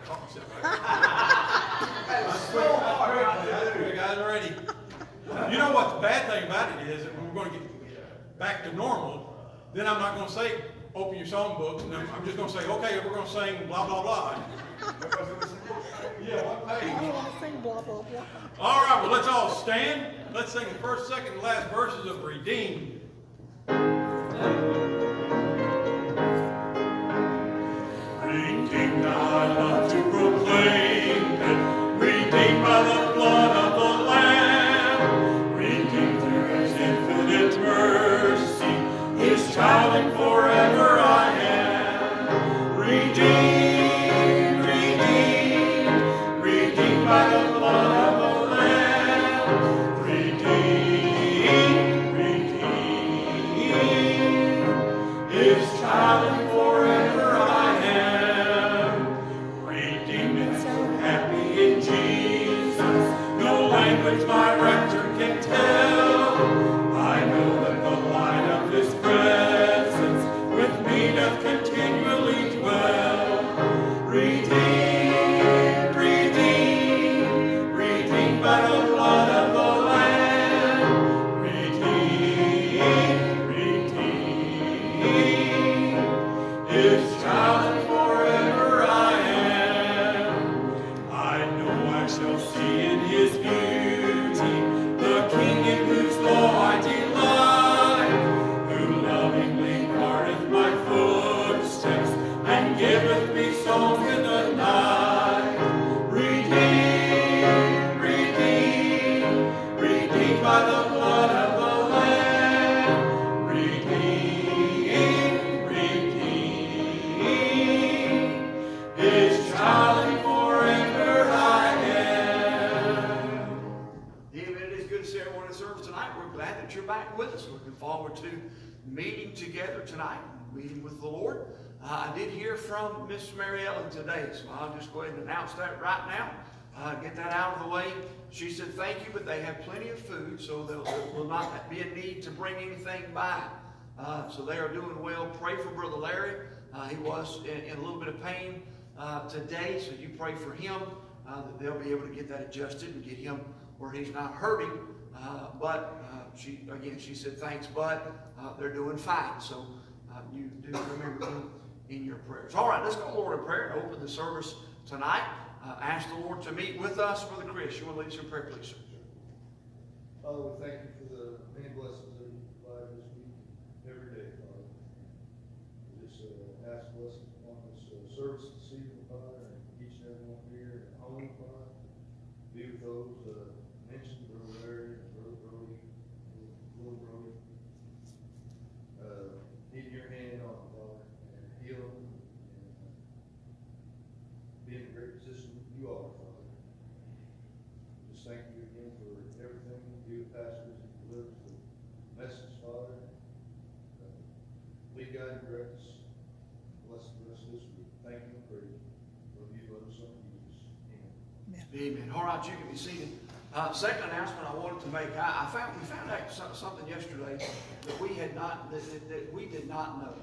caught myself. That's so hard. I got it ready. You know what the bad thing about it is that when we're going to get back to normal, then I'm not going to say, open your song books, and I'm just going to say, okay, we're going to sing blah, blah, blah. Yeah, what page? I don't want to sing blah, blah, blah. All right, well, let's all stand. Let's sing the first, second, and last verses of Redeemed. Redeemed, I love to proclaim it, redeemed by the blood of the Lamb, redeemed through His infinite mercy, His child and forever I am. Redeemed, redeemed, redeemed by the blood of the Lamb, redeemed, redeemed, His child and forever I am. Redeemed and so happy in Jesus, no language my rapture can tell. I know that the light of His presence with me doth continually dwell. Redeemed, redeemed, redeemed by the blood of the Lamb. Redeemed, redeemed, His child and forever I am. I know I shall see in His beauty the King in whose law I delight, who lovingly guardeth my footsteps and giveth me songs in the night. Redeemed, redeemed, redeemed by the blood of the Lamb. Redeemed, redeemed, His child and forever I am. Amen. It is good to see everyone in service tonight. We're glad that you're back with us. Looking forward to meeting together tonight, meeting with the Lord. I did hear from Miss Mary Ellen today, so I'll just go ahead and announce that right now. Get that out of the way. She said thank you, but they have plenty of food, so there will not be a need to bring anything by. So they are doing well. Pray for Brother Larry. He was in a little bit of pain today, so you pray for him that they'll be able to get that adjusted and get him where he's not hurting. She said thanks, but they're doing fine. So you do remember them in your prayers. All right, let's go to the Lord in prayer and open the service tonight. Ask the Lord to meet with us for the Chris. You want to lead us in prayer, please, sir? Father, we thank you for the many blessings that you provide this week, every day, Father. We just ask blessings upon this service this evening, Father, and each and every one here at home, Father. Be with those mentioned, Brother Larry, Brother Brody, little Brody. Need your hand on them, Father, and heal them, and be in a great position you are, Father. Just thank you again for everything you do, pastors, and delivers the message, Father. Lead, guide, and direct us. Bless the rest of this week. Thank you and praise you. Love you, love us, son, Jesus. Amen. Amen. All right, you can be seated. Second announcement I wanted to make. We found out something yesterday that we had not that we did not know,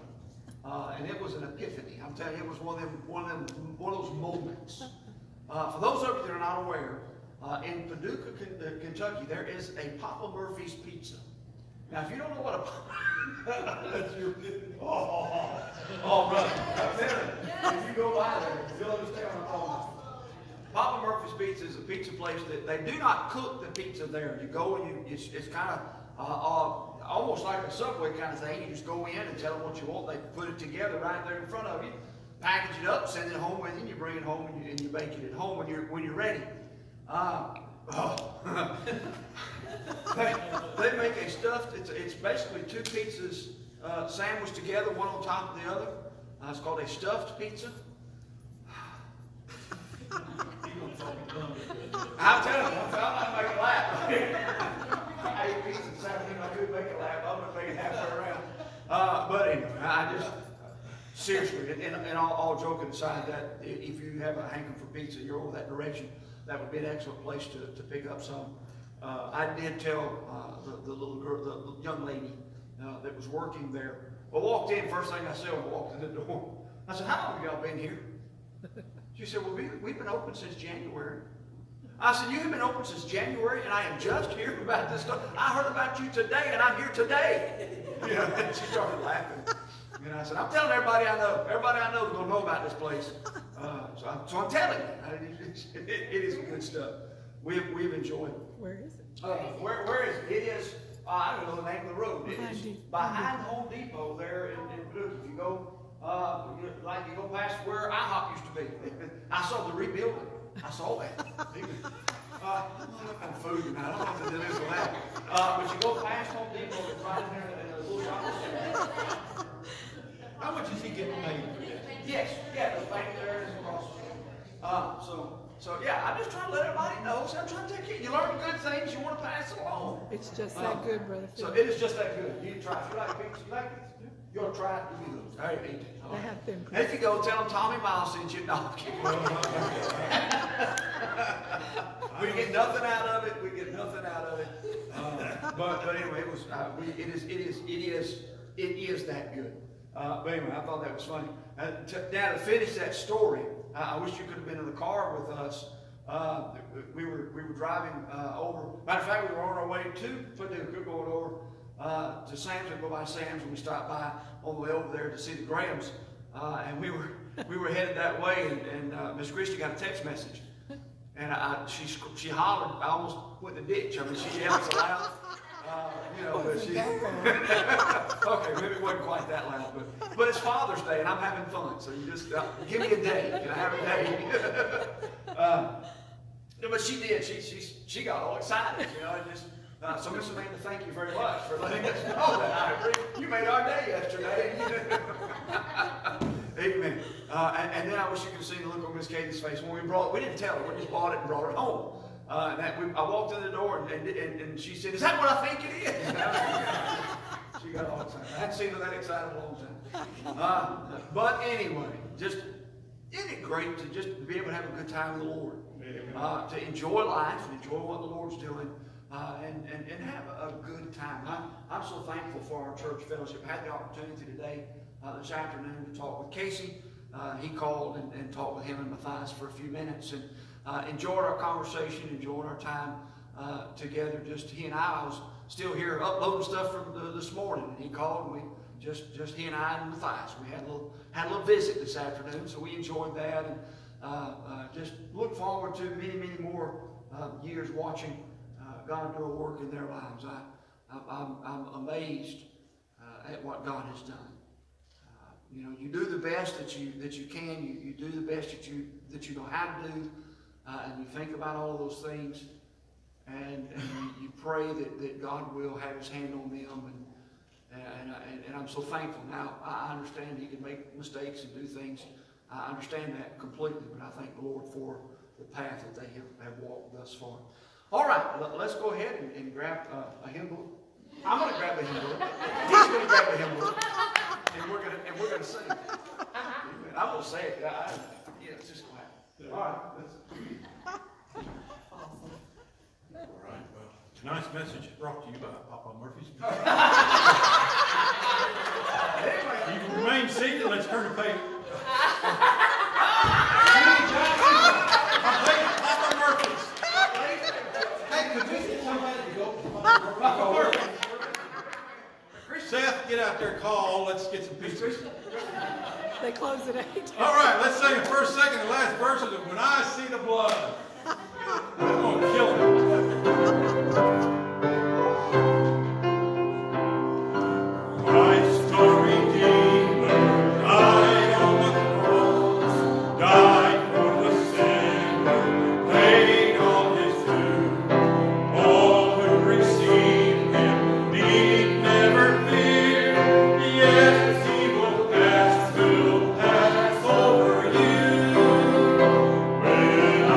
and it was an epiphany. I'm telling you, it was one of those moments. For those of you that are not aware, in Paducah, Kentucky, there is a Papa Murphy's Pizza. Now, if you don't know what a that's your brother, if you go by there, you'll understand what I'm talking about. Papa Murphy's Pizza is a pizza place that they do not cook the pizza there. You go and it's kind of almost like a Subway kind of thing. You just go in and tell them what you want. They put it together right there in front of you, package it up, send it home with you, and you bring it home and you bake it at home when you're ready. They make a stuffed. It's basically two pizzas sandwiched together, one on top of the other. It's called a stuffed pizza. I'm telling you, I'm not to make a laugh. I ate pizza Saturday, I could make a laugh. I'm going to make it halfway around. But anyway, I just, seriously, and all joking aside, that if you have a hankering for pizza, you're over that direction, that would be an excellent place to pick up some. I did tell the little girl, the young lady that was working there. I walked in, first thing I said when I walked in the door, I said, "How long have y'all been here?" She said, well, we've been open since January. I said, you have been open since January, and I am just hearing about this stuff. I heard about you today, and I'm here today. You know, and she started laughing. And I said, I'm telling everybody I know. Everybody I know is going to know about this place. So I'm telling you. It is good stuff. We've enjoyed it. Where is it? Where is it? It is, I don't know the name of the road. It is behind Home Depot there in Blue. If you go, you go past where IHOP used to be. I saw the rebuilding. I saw that. I'm food tonight. I don't know what to do with that. But you go past Home Depot, it's right in there in a little shopping center. How much is he getting paid? Yes, yeah, the bank there is across the street. So yeah, I'm just trying to let everybody know. So I'm trying to take it. You learn good things, you want to pass it along. It's just that good, Brother Phil. So it is just that good. You try. If you like pizza, you like it. You want to try it? You do. All right, eat it. They have been. And if you go, tell them Tommy Miles sent you. No, I'm kidding. We get nothing out of it. We get nothing out of it. But anyway, it was. It is that good. But anyway, I thought that was funny. Now to finish that story, I wish you could have been in the car with us. We were driving over. Matter of fact, we were on our way to going over to Sam's. We go by Sam's, and we stopped by on the way over there to see the Grahams. And we were headed that way, and Miss Christie got a text message, and she hollered. I almost went in the ditch. I mean, she yelled so loud. But she. Okay, maybe it wasn't quite that loud, but it's Father's Day, and I'm having fun. So you just give me a day. Can I have a day? But she did. She got all excited. So Miss Amanda, thank you very much for letting us know that. You made our day yesterday. Amen. And then I wish you could have seen the look on Miss Katie's face when we didn't tell her. We just bought it and brought it home. I walked in the door and she said, "Is that what I think it is?" She got all excited. I hadn't seen her that excited in a long time. But anyway, isn't it great to just be able to have a good time with the Lord? To enjoy life and enjoy what the Lord's doing, and have a good time. I'm so thankful for our church fellowship. I had the opportunity today, this afternoon, to talk with Casey. He called and talked with him and Matthias for a few minutes, and enjoyed our conversation, enjoyed our time together. Just he and I was still here uploading stuff from this morning, and he called, and we just he and I and Matthias. We had a little visit this afternoon, so we enjoyed that, and just look forward to many more years watching God do a work in their lives. I'm amazed at what God has done. You do the best that you can. You do the best that you know how to do, and you think about all of those things, and you pray that God will have His hand on them. And I'm so thankful. Now I understand He can make mistakes and do things. I understand that completely, but I thank the Lord for the path that they have walked thus far. All right, let's go ahead and grab a hymn book. I'm going to grab the hymn book. He's going to grab the hymn book, and we're going to sing. I won't say it. It's just going to happen. All right. All right. Well, tonight's message is brought to you by Papa Murphy's. You can remain seated. Let's turn the page. Papa Murphy's. Hey, could you get somebody to go? Papa Murphy's. Seth, get out there, call. Let's get some pieces. They close at 8. All right, let's sing the first, second, and last verses of When I See the Blood. I'm going to kill him. Christ, our Redeemer, died on the cross, died for the sinner, paid all his due. All who receive him need never fear. Yes, he will pass over you. When I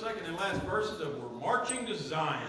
first, second, and last verses of We're Marching to Zion.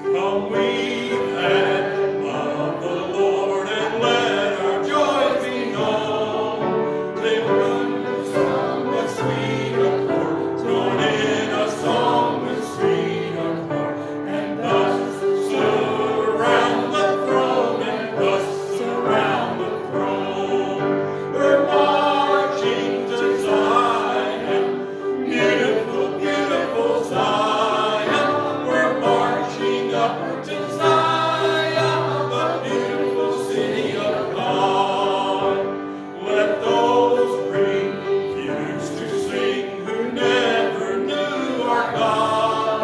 Come we've had love the Lord and let our joy be known. Then run the song with sweet accord, join in a song with sweet accord, and thus surround the throne, and thus surround the throne. We're marching to Zion, beautiful, beautiful Zion. We're marching up to Zion, the beautiful city of God. Let those refuse to sing who never knew our God,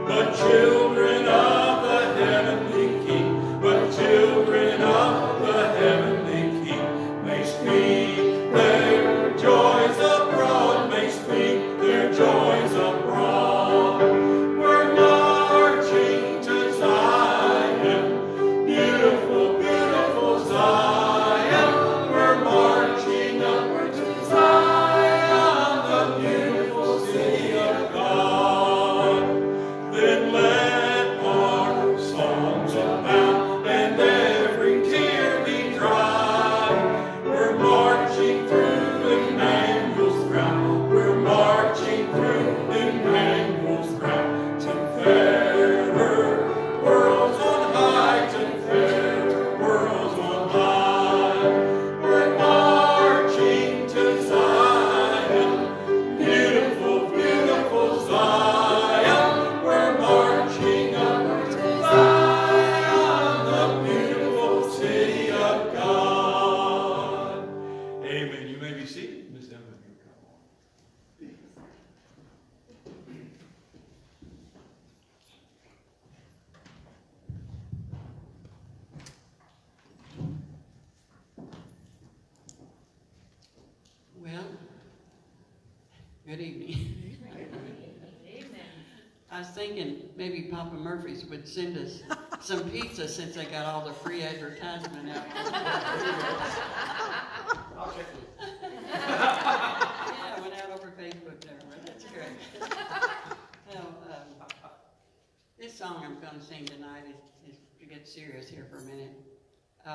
but children of the heavenly King, but children of the heavenly King may speak their joys abroad, may speak their joys abroad. We're marching to Zion, beautiful, beautiful Zion. We're marching upward to Zion, the beautiful city of God. Then let our songs abound and every tear be dry. We're marching through Emmanuel's ground. We're marching through Emmanuel's ground to fairer worlds on high, to fairer worlds on high. We're marching to Zion, beautiful, beautiful Zion. We're marching upward to Zion, the beautiful city of God. Amen. You may be seated. Miss Emma, you come on. Well, good evening. I was thinking maybe Papa Murphy's would send us some pizza since they got all the free advertisement out. I'll check with you. Yeah, I went out over Facebook there, but that's great. Well, this song I'm going to sing tonight is to get serious here for a minute.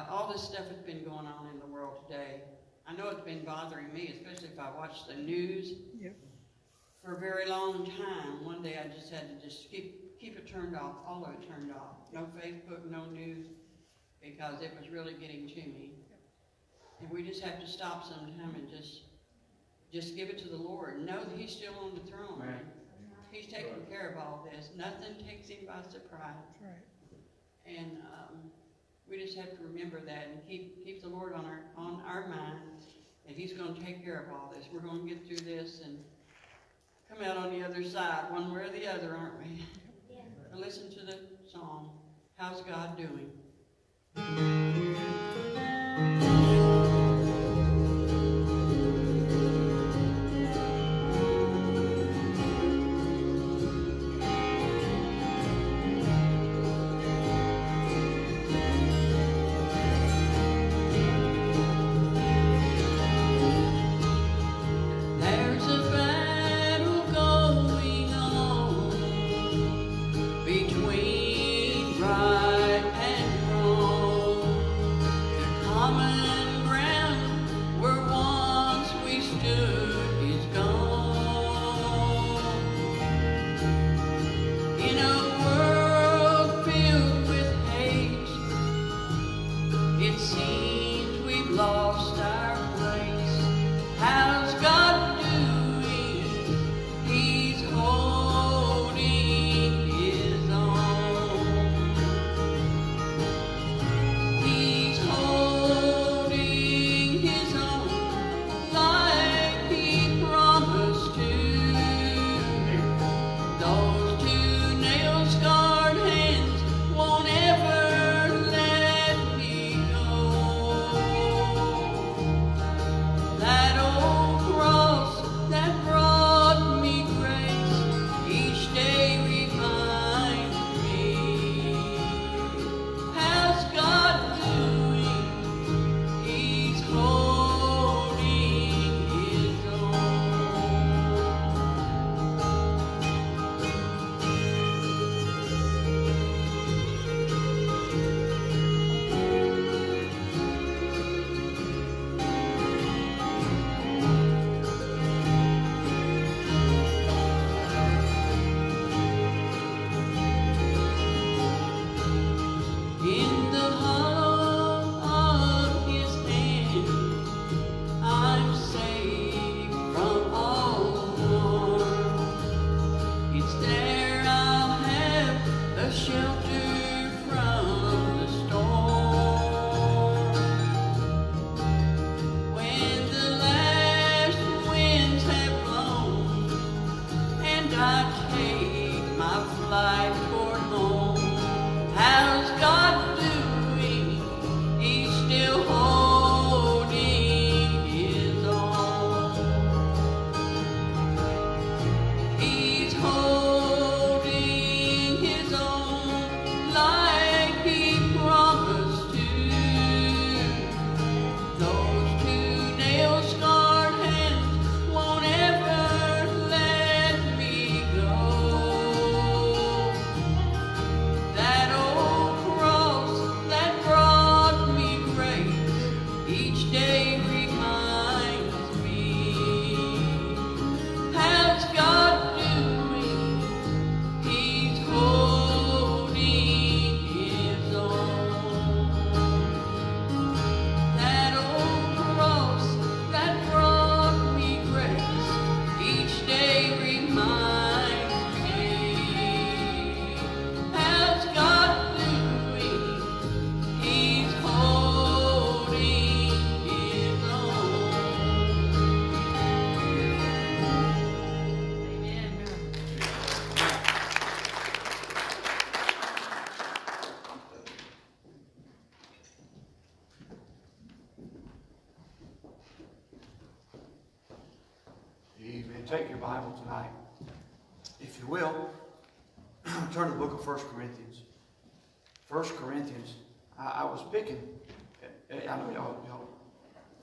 All this stuff that's been going on in the world today, I know it's been bothering me, especially if I watch the news. Yep. For a very long time. One day I just had to just keep it turned off, all of it turned off. No Facebook, no news, because it was really getting to me. And we just have to stop sometime and just give it to the Lord and know that He's still on the throne. Right. He's taking care of all this. Nothing takes Him by surprise. That's right. And we just have to remember that and keep the Lord on our mind, and He's going to take care of all this. We're going to get through this and come out on the other side, one way or the other, aren't we? Yeah. Listen to the song, How's God Doing? There's a battle going on between right and wrong. The common ground where once we stood is gone. In a world filled with hate, it seems we've lost our place. How's God doing? He's holding His own. life toward home. How's God doing? He's still holding his own. He's holding his own like he promised to. Those two nail-scarred hands won't ever let me go. That old cross that brought me grace each day reminds me. How's God doing? He's holding his own. That old cross that brought me grace each day reminds me. How's God doing? He's holding his own. Amen. Amen. Take your Bible tonight, if you will. Turn to the book of 1 Corinthians. 1 Corinthians. I was picking, I know y'all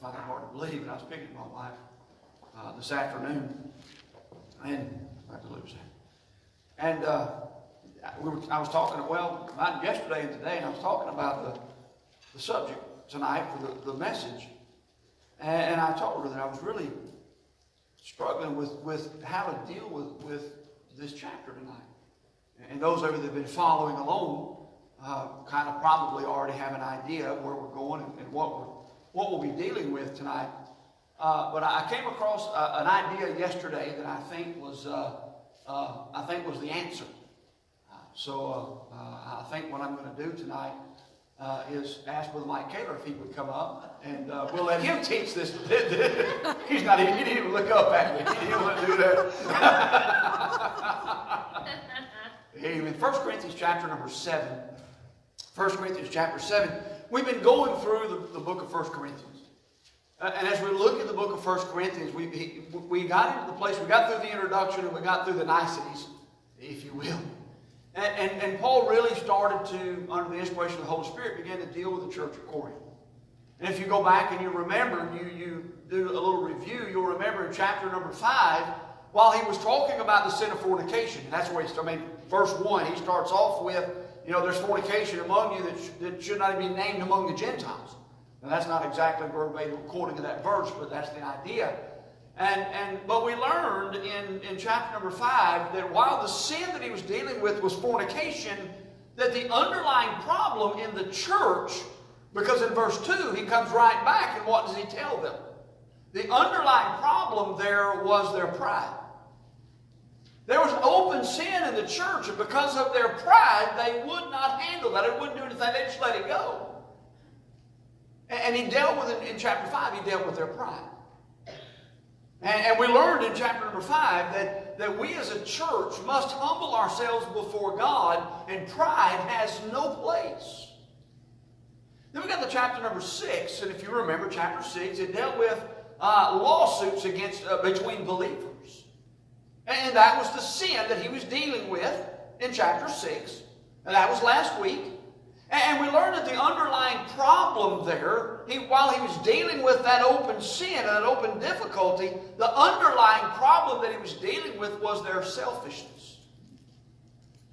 find it hard to believe, but I was picking my wife this afternoon, and I have to lose that. And I was talking, well, not yesterday and today, and I was talking about the subject tonight for the message. And I told her that I was really struggling with how to deal with this chapter tonight. And those of you that have been following along kind of probably already have an idea of where we're going and what we'll be dealing with tonight. But I came across an idea yesterday that I think was the answer. So I think what I'm going to do tonight is ask Brother Mike Kaler if he would come up, and we'll let him teach this. He didn't even look up at me. He didn't want to do that. Amen. 1 Corinthians chapter number 7. 1 Corinthians chapter 7. We've been going through the book of 1 Corinthians. And as we look at the book of 1 Corinthians, we got into the place, we got through the introduction and we got through the niceties, if you will. And Paul really started to, under the inspiration of the Holy Spirit, begin to deal with the church of Corinth. And if you go back and you remember, you do a little review, you'll remember in chapter number 5, while he was talking about the sin of fornication, and that's where he started, verse 1, he starts off with, there's fornication among you that should not be named among the Gentiles. Now that's not exactly verbatim according to that verse, but that's the idea. But we learned in chapter number 5 that while the sin that he was dealing with was fornication, that the underlying problem in the church, because in verse 2 he comes right back and what does he tell them? The underlying problem there was their pride. There was open sin in the church, and because of their pride, they would not handle that. They wouldn't do anything. They just let it go. And he dealt with it in chapter 5. He dealt with their pride. And we learned in chapter number 5 that we as a church must humble ourselves before God, and pride has no place. Then we got to chapter number 6, and if you remember chapter 6, it dealt with lawsuits between believers. And that was the sin that he was dealing with in chapter 6. And that was last week. And we learned that the underlying problem there, while he was dealing with that open sin and that open difficulty, the underlying problem that he was dealing with was their selfishness.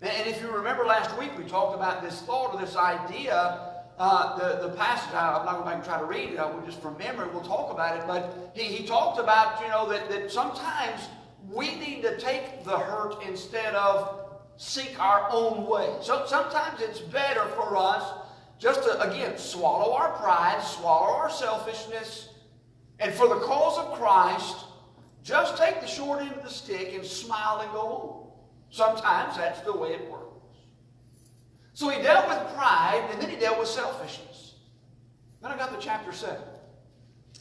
And if you remember last week, we talked about this thought or this idea, the passage, I'm not going to try to read it, we'll just from memory, we'll talk about it, but he talked about, that sometimes we need to take the hurt instead of seek our own way. So sometimes it's better for us just to, again, swallow our pride, swallow our selfishness, and for the cause of Christ, just take the short end of the stick and smile and go on. Sometimes that's the way it works. So he dealt with pride, and then he dealt with selfishness. Then I got to chapter 7.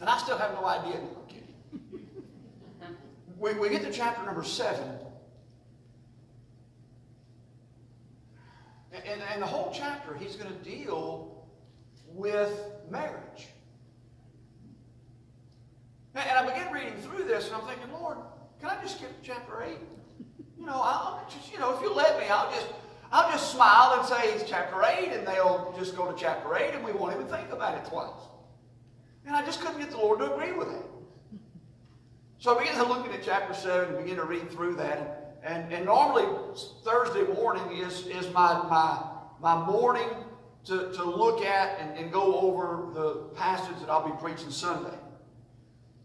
And I still have no idea. We get to chapter number 7. And the whole chapter, he's going to deal with marriage. And I began reading through this, and I'm thinking, Lord, can I just skip to chapter 8? I'll just, if you let me, I'll just smile and say it's chapter 8, and they'll just go to chapter 8, and we won't even think about it twice. And I just couldn't get the Lord to agree with that. So I began to look at chapter 7 and begin to read through that. And normally Thursday morning is my morning to look at and go over the passage that I'll be preaching Sunday.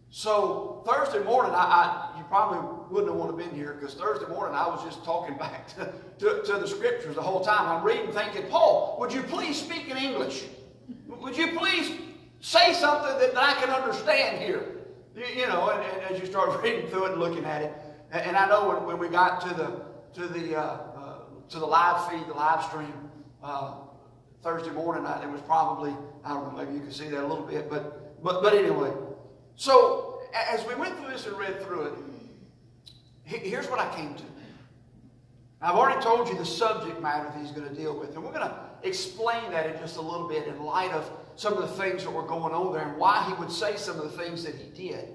So Thursday morning, you probably wouldn't have wanted to been here, because Thursday morning I was just talking back to the scriptures the whole time. I'm reading thinking, Paul, would you please speak in English? Would you please say something that I can understand here? And as you start reading through it and looking at it. And I know when we got to the live feed, the live stream, Thursday morning, it was probably, I don't know, maybe you can see that a little bit, but anyway. So, as we went through this and read through it, here's what I came to. I've already told you the subject matter that he's going to deal with, and we're going to explain that in just a little bit in light of some of the things that were going on there and why he would say some of the things that he did.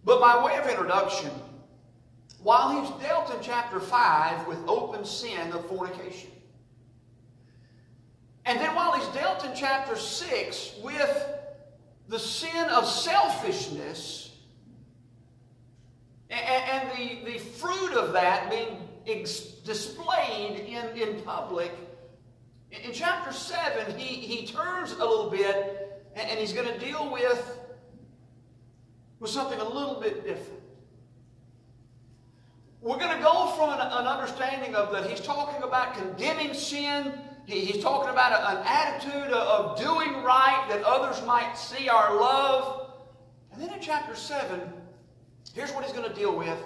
But by way of introduction, while he's dealt in chapter 5 with open sin of fornication, and then while he's dealt in chapter 6 with the sin of selfishness, and the fruit of that being displayed in public, in chapter 7, he turns a little bit, and he's going to deal with something a little bit different. We're going to go from an understanding of that he's talking about condemning sin. He's talking about an attitude of doing right, that others might see our love. And then in chapter 7, here's what he's going to deal with.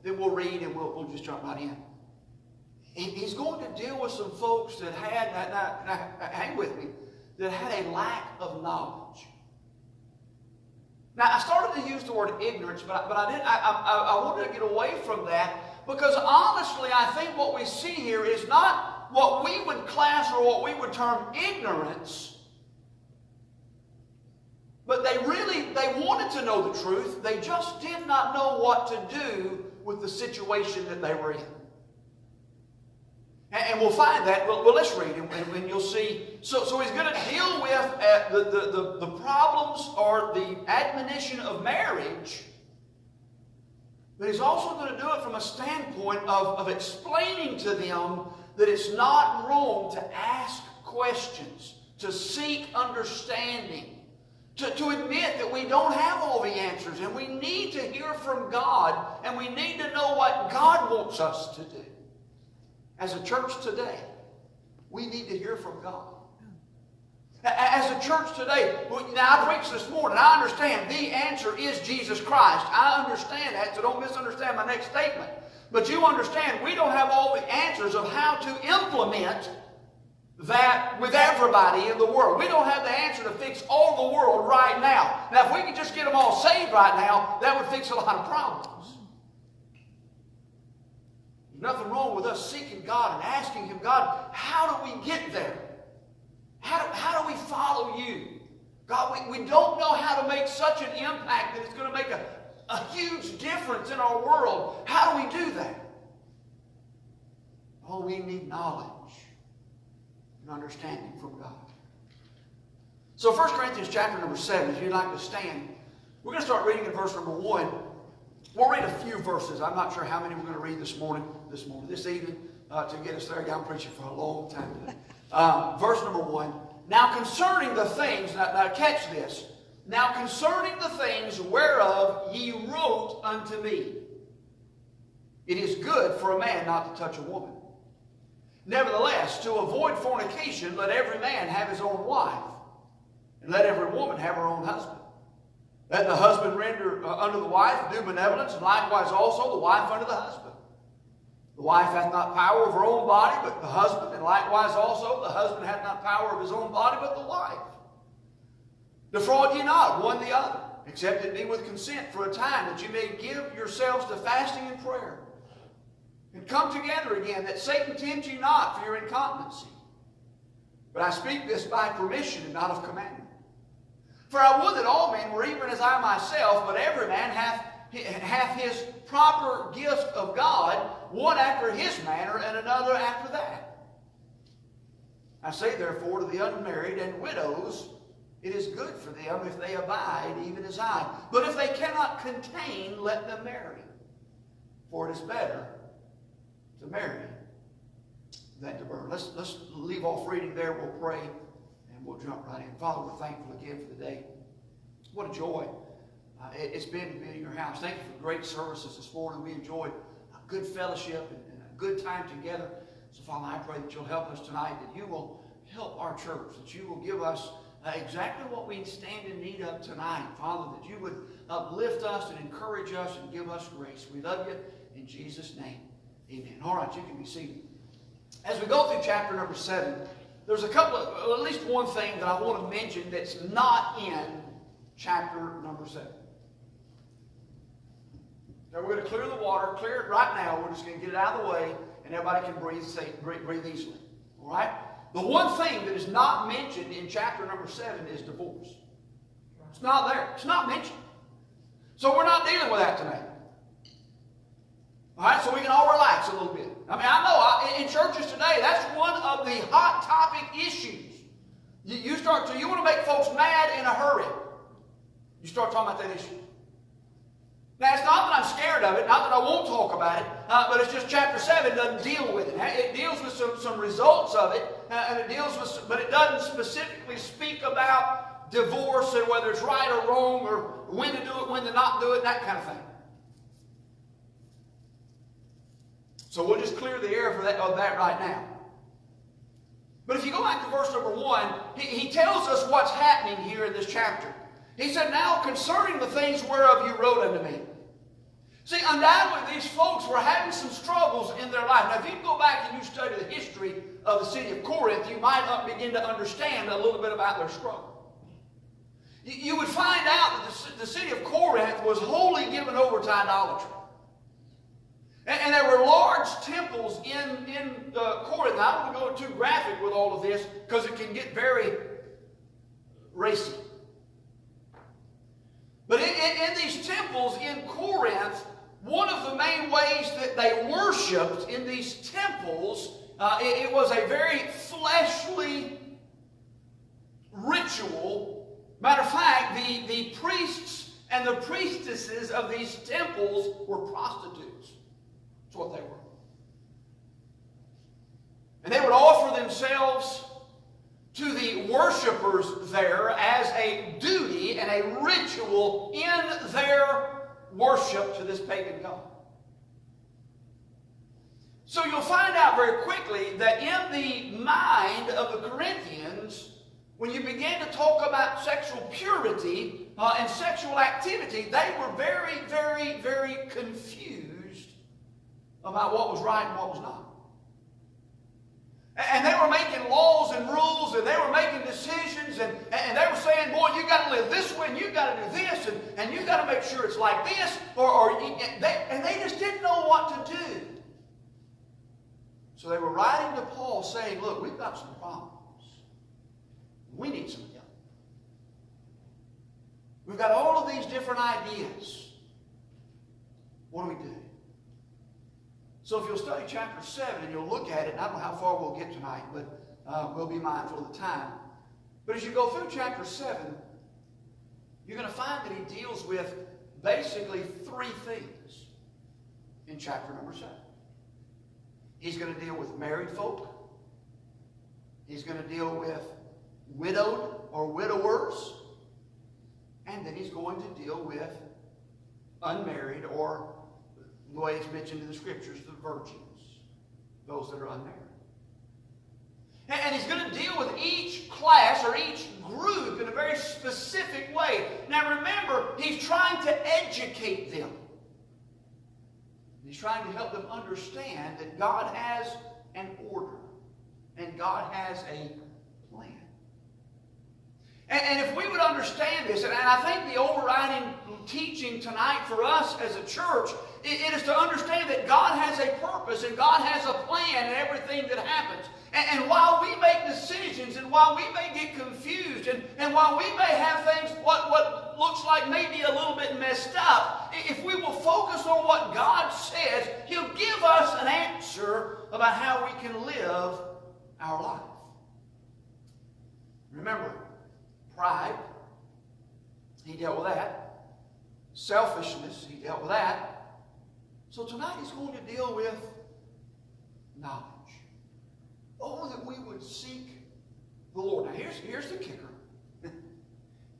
Then we'll read and we'll just jump right in. He's going to deal with some folks that had, hang with me, that had a lack of knowledge. Now, I started to use the word ignorance, but I wanted to get away from that, because honestly, I think what we see here is not what we would class or what we would term ignorance, but they wanted to know the truth. They just did not know what to do with the situation that they were in. And we'll find that. Well, let's read it, and you'll see. So he's going to deal with the problems or the admonition of marriage, but he's also going to do it from a standpoint of explaining to them that it's not wrong to ask questions, to seek understanding, to admit that we don't have all the answers, and we need to hear from God, and we need to know what God wants us to do. As a church today, we need to hear from God. As a church today, now I preached this morning, I understand the answer is Jesus Christ. I understand that, so don't misunderstand my next statement. But you understand, we don't have all the answers of how to implement that with everybody in the world. We don't have the answer to fix all the world right now. Now, if we could just get them all saved right now, that would fix a lot of problems. There's nothing wrong with us seeking God and asking Him, God, how do we get there? How do we follow you? God, we don't know how to make such an impact that it's going to make a huge difference in our world. How do we do that? Oh, we need knowledge and understanding from God. So 1 Corinthians chapter number 7, if you'd like to stand, we're going to start reading in verse number 1. We'll read a few verses. I'm not sure how many we're going to read this evening, to get us there. I'm preaching for a long time today. Verse number 1. Now concerning the things, now catch this. Now concerning the things whereof ye wrote unto me, it is good for a man not to touch a woman. Nevertheless, to avoid fornication, let every man have his own wife, and let every woman have her own husband. Let the husband render unto the wife due benevolence, and likewise also the wife unto the husband. The wife hath not power of her own body, but the husband, and likewise also the husband hath not power of his own body, but the wife. Defraud ye not one the other, except it be with consent for a time, that you may give yourselves to fasting and prayer. And come together again, that Satan tempt you not for your incontinency. But I speak this by permission and not of commandment. For I would that all men were even as I myself, but every man hath his proper gift of God, one after his manner, and another after that. I say therefore to the unmarried and widows, it is good for them if they abide, even as I. But if they cannot contain, let them marry. For it is better to marry than to burn. Let's leave off reading there. We'll pray and we'll jump right in. Father, we're thankful again for the day. What a joy it's been to be in your house. Thank you for great services this morning. We enjoyed a good fellowship and a good time together. So, Father, I pray that you'll help us tonight, that you will help our church, that you will give us exactly what we stand in need of tonight. Father, that you would uplift us and encourage us and give us grace. We love you in Jesus' name. Amen. All right, you can be seated. As we go through chapter number 7, there's a couple of, well, at least one thing that I want to mention that's not in chapter number 7. Now we're going to clear the water, clear it right now. We're just going to get it out of the way, and everybody can breathe easily. All right? The one thing that is not mentioned in chapter number 7 is divorce. It's not there. It's not mentioned. So we're not dealing with that tonight. All right? So we can all relax a little bit. I mean, I know in churches today, that's one of the hot topic issues. You want to make folks mad in a hurry. You start talking about that issue. Now, it's not that I'm scared of it, not that I won't talk about it, but it's just chapter 7 doesn't deal with it. It deals with some results of it, and but it doesn't specifically speak about divorce and whether it's right or wrong, or when to do it, when to not do it, that kind of thing. So we'll just clear the air of that right now. But if you go back to verse number 1, he tells us what's happening here in this chapter. He said, now concerning the things whereof you wrote unto me. See, undoubtedly these folks were having some struggles in their life. Now, if you go back and you study the history of the city of Corinth, you might begin to understand a little bit about their struggle. You would find out that the city of Corinth was wholly given over to idolatry. And there were large temples in Corinth. Now, I don't want to go too graphic with all of this because it can get very racy. But in these temples in Corinth, one of the main ways that they worshipped in these temples, it was a very fleshly ritual. Matter of fact, the priests and the priestesses of these temples were prostitutes. That's what they were. And they would offer themselves to the worshipers there as a duty and a ritual in their worship to this pagan god. So you'll find out very quickly that in the mind of the Corinthians, when you began to talk about sexual purity and sexual activity, they were very, very, very confused about what was right and what was not. And they were making laws and rules, and they were making decisions, and they were saying, boy, you got to live this way, and you got to do this, and you got to make sure it's like this, and they just didn't know what to do. So they were writing to Paul saying, look, we've got some problems. We need some help. We've got all of these different ideas. What do we do? So if you'll study chapter 7 and you'll look at it, and I don't know how far we'll get tonight, but we'll be mindful of the time. But as you go through chapter 7, you're going to find that he deals with basically 3 things in chapter number 7. He's going to deal with married folk. He's going to deal with widowed or widowers. And then he's going to deal with unmarried, or the way it's mentioned in the scriptures, the virgins, those that are unmarried. And he's going to deal with each class or each group in a very specific way. Now remember, he's trying to educate them. He's trying to help them understand that God has an order and God has a plan. And if we would understand this, and I think the overriding teaching tonight for us as a church It is to understand that God has a purpose and God has a plan in everything that happens. And while we make decisions and while we may get confused and while we may have things what looks like maybe a little bit messed up, if we will focus on what God says, He'll give us an answer about how we can live our life. Remember, pride, He dealt with that. Selfishness, He dealt with that. So tonight He's going to deal with knowledge. Oh, that we would seek the Lord. Now here's the kicker.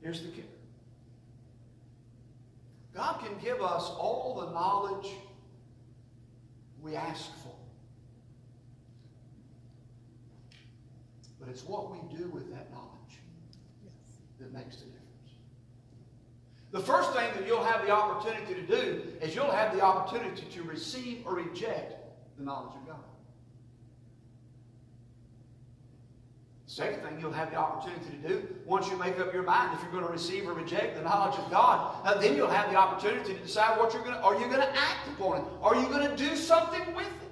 Here's the kicker. God can give us all the knowledge we ask for. But it's what we do with that knowledge that makes the difference. The first thing that you'll have the opportunity to do is you'll have the opportunity to receive or reject the knowledge of God. Second thing you'll have the opportunity to do, once you make up your mind if you're going to receive or reject the knowledge of God, then you'll have the opportunity to decide what you're going to, are you going to act upon it? Are you going to do something with it?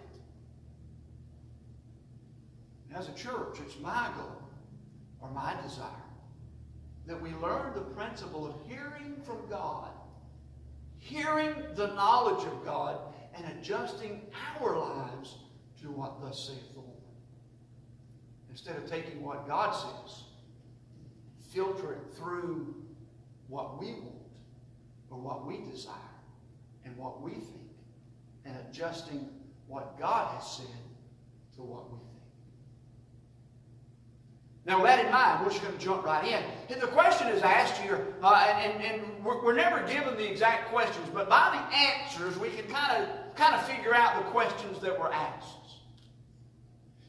As a church, it's my goal or my desire that we learn the principle of hearing from God, hearing the knowledge of God, and adjusting our lives to what thus saith the Lord. Instead of taking what God says, filter it through what we want or what we desire and what we think, and adjusting what God has said to what we think. Now, with that in mind, we're just going to jump right in. And the question is asked here, and we're never given the exact questions, but by the answers, we can kind of figure out the questions that were asked.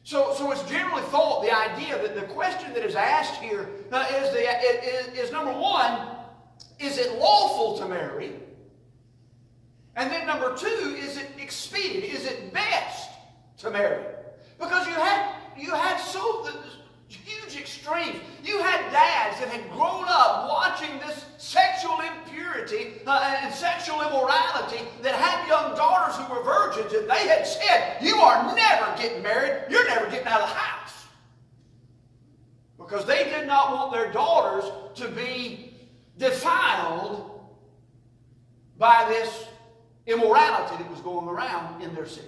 So it's generally thought, the idea that the question that is asked here is number one, is it lawful to marry? And then number two, is it expedient? Is it best to marry? Because you had so huge extremes. You had dads that had grown up watching this sexual impurity and sexual immorality that had young daughters who were virgins, and they had said, you are never getting married, you're never getting out of the house. Because they did not want their daughters to be defiled by this immorality that was going around in their city.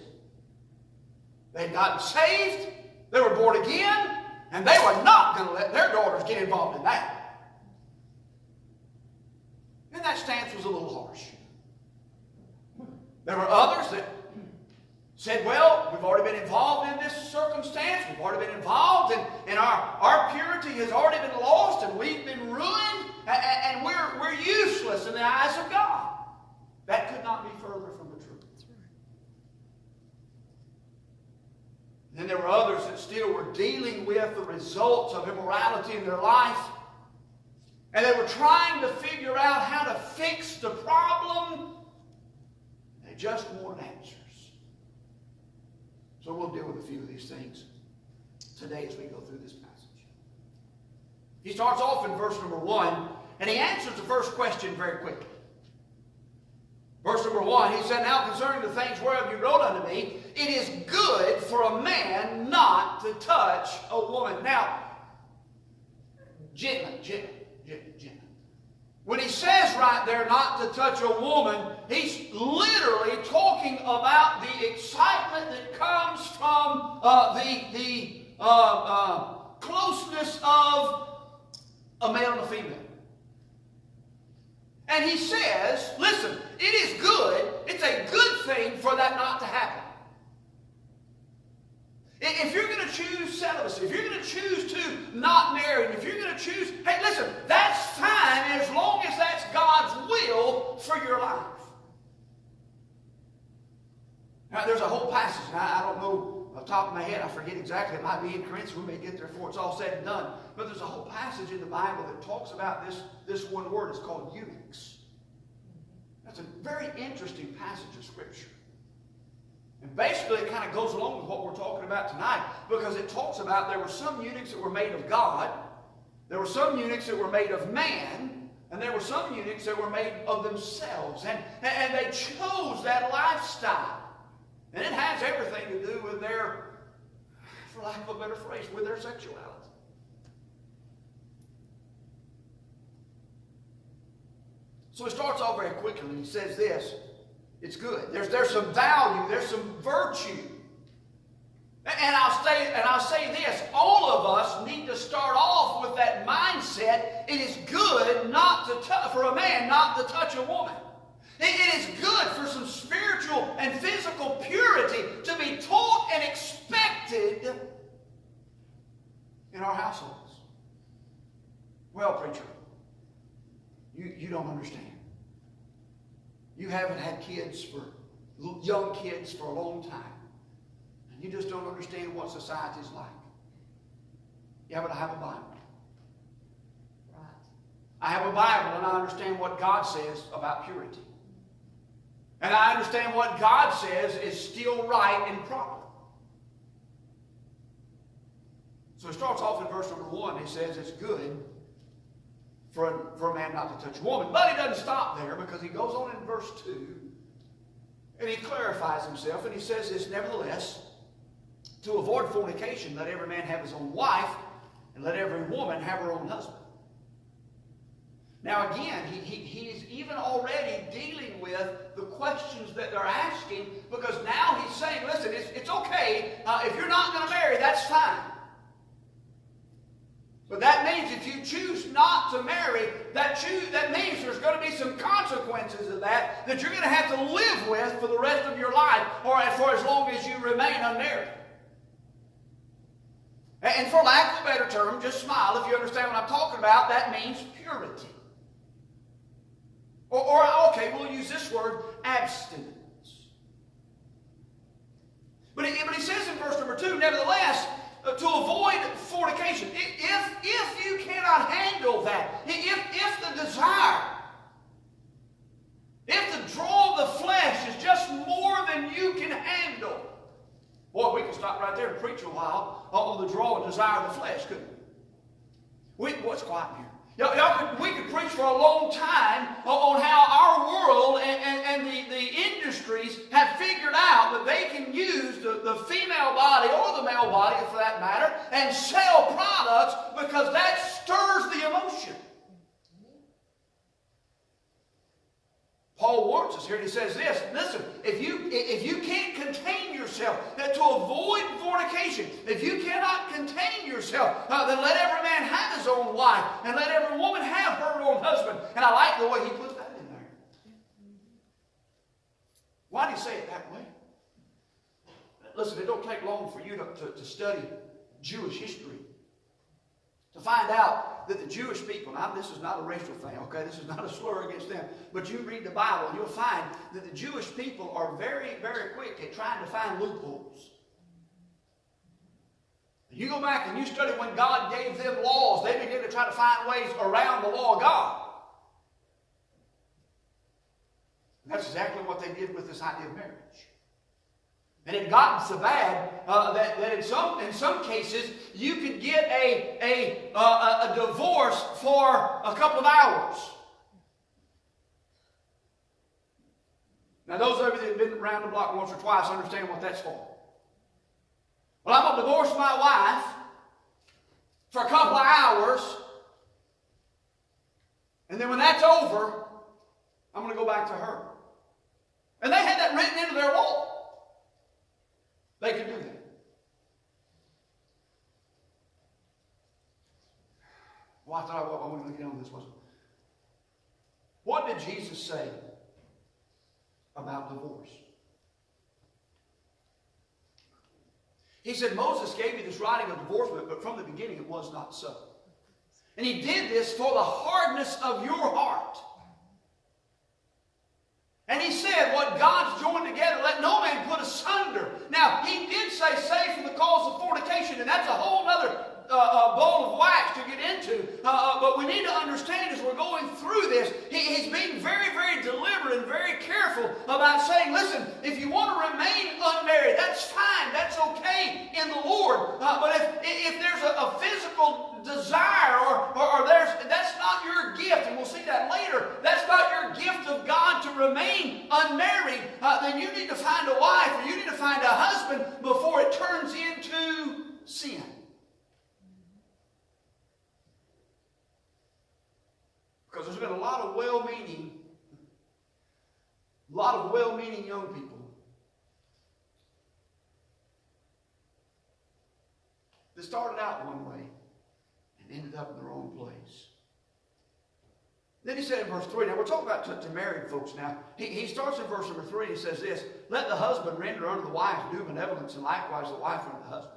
They had gotten saved, they were born again, and they were not going to let their daughters get involved in that. And that stance was a little harsh. There were others that said, well, we've already been involved in this circumstance, we've already been involved, and our purity has already been lost, and we've been ruined, and we're useless in the eyes of God. That could not be further from the truth. Then there were others that still were dealing with the results of immorality in their life. And they were trying to figure out how to fix the problem. They just wanted answers. So we'll deal with a few of these things today as we go through this passage. He starts off in verse number 1, and he answers the first question very quickly. Verse number 1, he said, now concerning the things whereof you wrote unto me, it is good for a man not to touch a woman. Now, gently. When he says right there not to touch a woman, he's literally talking about the excitement that comes from the closeness of a male and a female. And he says, listen, it is good, it's a good thing for that not to happen. If you're going to choose celibacy, if you're going to choose to not marry, if you're going to choose, hey, listen, that's fine as long as that's God's will for your life. Now, there's a whole passage, and I don't know off the top of my head, I forget exactly, it might be in Corinthians, we may get there before it's all said and done, but there's a whole passage in the Bible that talks about this one word. It's called eunuchs. That's a very interesting passage of Scripture. And basically it kind of goes along with what we're talking about tonight, because it talks about there were some eunuchs that were made of God, there were some eunuchs that were made of man, And there were some eunuchs that were made of themselves. And they chose that lifestyle. And it has everything to do with their, for lack of a better phrase, with their sexuality. So he starts off very quickly and he says this. It's good. There's some value. There's some virtue. And I'll say this. All of us need to start off with that mindset. It is good for a man not to touch a woman. It is good for some spiritual and physical purity to be taught and expected in our households. Well, preacher, you don't understand. You haven't had young kids for a long time. And you just don't understand what society's like. Yeah, but I have a Bible. Right. I have a Bible and I understand what God says about purity. And I understand what God says is still right and proper. So it starts off in verse number 1. He says it's good for a man not to touch a woman. But he doesn't stop there, because he goes on in verse 2 and he clarifies himself and he says this, nevertheless, to avoid fornication, let every man have his own wife, and let every woman have her own husband. Now again, he's even already dealing with the questions that they're asking, because now he's saying, listen, it's okay. If you're not going to marry, that's fine. But that means if you choose not to marry, that means there's going to be some consequences of that you're going to have to live with for the rest of your life, or for as long as you remain unmarried. And for lack of a better term, just smile if you understand what I'm talking about, that means purity. Or okay, we'll use this word, abstinence. But he says in verse number 2, nevertheless, to avoid fornication. If you cannot handle that, if the desire, if the draw of the flesh is just more than you can handle, boy, we could stop right there and preach a while on the draw and desire of the flesh, couldn't we? What's quiet in here? We could preach for a long time on how our world and the industries have figured out that they can use the female body, or the male body for that matter, and sell products because that stirs the emotion. Paul warns us here, and he says this, listen, if you can't contain yourself, that to avoid fornication, if you cannot contain yourself, then let every man have his own wife, and let every woman have her own husband. And I like the way he puts that in there. Why do you say it that way? Listen, it don't take long for you to study Jewish history to find out that the Jewish people, now this is not a racial thing, okay? This is not a slur against them. But you read the Bible and you'll find that the Jewish people are very, very quick at trying to find loopholes. You go back and you study when God gave them laws, they began to try to find ways around the law of God. And that's exactly what they did with this idea of marriage. And it had gotten so bad that in some cases you could get a divorce for a couple of hours. Now those of you that have been around the block once or twice understand what that's for. Well, I'm going to divorce my wife for a couple of hours, and then when that's over, I'm going to go back to her. And they had that written into their law. They could do that. Well, I thought I wasn't going to get on this, wasn't it? What did Jesus say about divorce? He said, Moses gave you this writing of divorcement, but from the beginning it was not so. And he did this for the hardness of your heart. And he said, what God's joined together, let no man put asunder. Now, he did say, save from the cause of fornication, and that's a whole other bowl of wax to get into. But we need to understand as we're going through this, he's being very, very deliberate and very careful about saying, listen, if you want to remain unmarried, that's fine, that's okay in the Lord. But if there's a physical desire or that's not your gift, and we'll we'll see that later, that's not your gift of God to remain unmarried, then you need to find a wife or you need to find a husband before it turns into sin. Because there's been a lot of well-meaning young people that started out one way and ended up in the wrong place. Then he said in verse 3, now we're talking about to married folks now. He starts in verse number 3 and he says this, let the husband render unto the wife due benevolence, and likewise the wife unto the husband.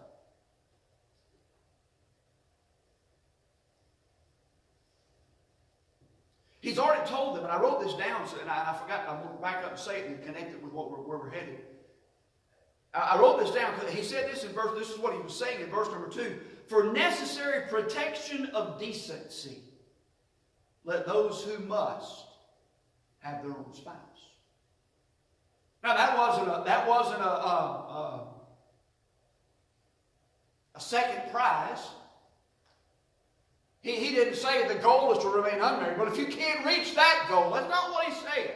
He's already told them, and I wrote this down, and I forgot, I'm going to back up and say it and connect it with where we're headed. I wrote this down because he said this this is what he was saying in verse number 2. For necessary protection of decency, let those who must have their own spouse. Now that wasn't a second prize. He didn't say the goal is to remain unmarried. But if you can't reach that goal, that's not what he's saying.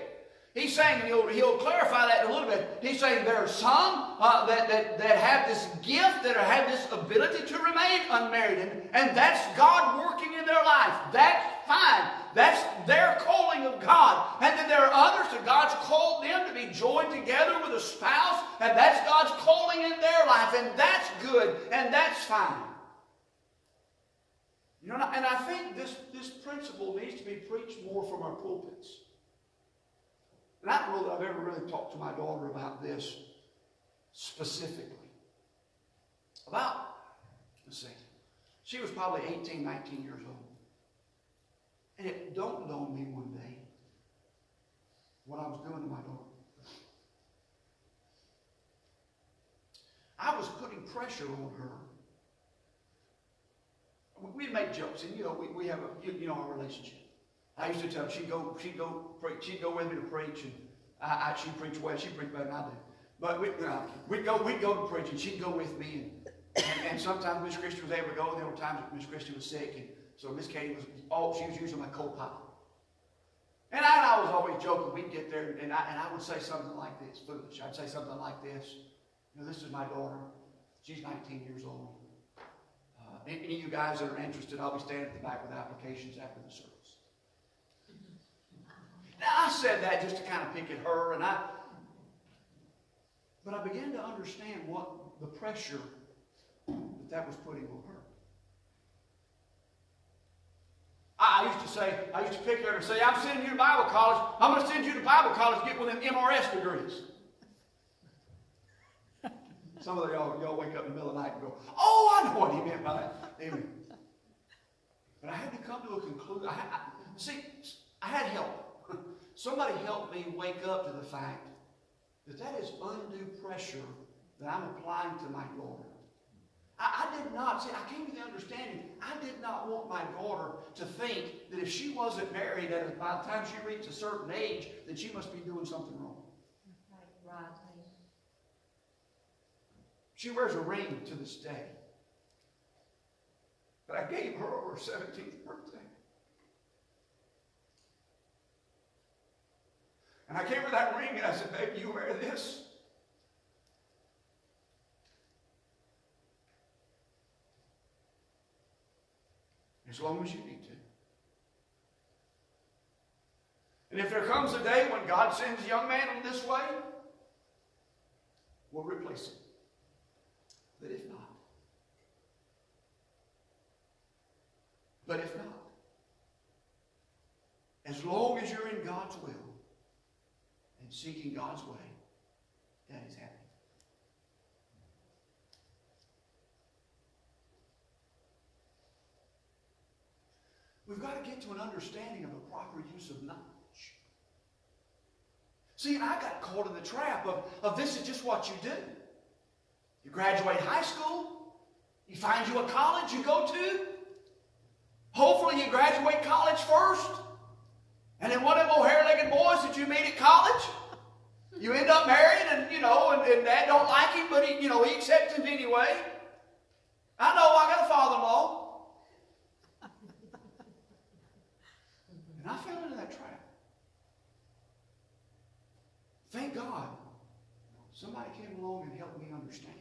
He's saying, he'll clarify that in a little bit. He's saying there are some that have this gift, that have this ability to remain unmarried. And that's God working in their life. That's fine. That's their calling of God. And then there are others that God's called them to be joined together with a spouse. And that's God's calling in their life. And that's good. And that's fine. You know, and I think this principle needs to be preached more from our pulpits. And I don't know that I've ever really talked to my daughter about this specifically. Let's see, she was probably 18, 19 years old. And it dawned on me one day what I was doing to my daughter. I was putting pressure on her. We make jokes, and we have our relationship. I used to tell her she'd go preach, she'd go with me to preach, and she'd preach well, she'd preach better than I did. But we'd go to preach, and she'd go with me, and sometimes Miss Christie was able to go, and there were times that Miss Christie was sick, and so Miss Katie she was usually my co-pilot. And I was always joking. We'd get there, and I would say something like this, foolish. I'd say something like this. This is my daughter. She's 19 years old. Any of you guys that are interested, I'll be standing at the back with applications after the service. Now, I said that just to kind of pick at her, but I began to understand what the pressure that was putting on her. I used to pick her and say, I'm sending you to Bible college. I'm going to send you to Bible college to get one of them MRS degrees. Some of y'all wake up in the middle of the night and go, oh, I know what he meant by that. Amen. But I had to come to a conclusion. I had help. Somebody helped me wake up to the fact that is undue pressure that I'm applying to my daughter. I did not, I came to the understanding, I did not want my daughter to think that if she wasn't married by the time she reached a certain age, that she must be doing something wrong. Right. She wears a ring to this day. But I gave her her 17th birthday. And I gave her that ring and I said, baby, you wear this. As long as you need to. And if there comes a day when God sends a young man on this way, we'll replace him. But if not, as long as you're in God's will and seeking God's way, that is happy. We've got to get to an understanding of the proper use of knowledge. See, I got caught in the trap of this is just what you do. You graduate high school, you find you a college you go to. Hopefully you graduate college first. And then one of them old hair-legged boys that you meet at college, you end up married and Dad don't like him, but he accepts him anyway. I know, I got a father-in-law. And I help me understand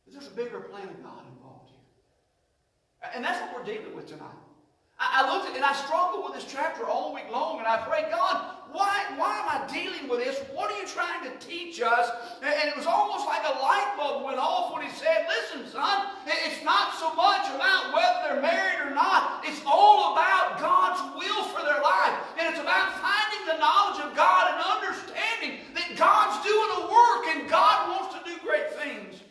that there's a bigger plan of God involved here. And that's what we're dealing with tonight. I looked at it and I struggled with this chapter all week long, and I prayed, God, why am I dealing with this? What are you trying to teach us? And it was almost like a light bulb went off when he said, listen, son, it's not so much about whether they're married or not. It's all about God's will for their life. And it's about finding the knowledge of God and understanding that God's doing a work and God wants to do great things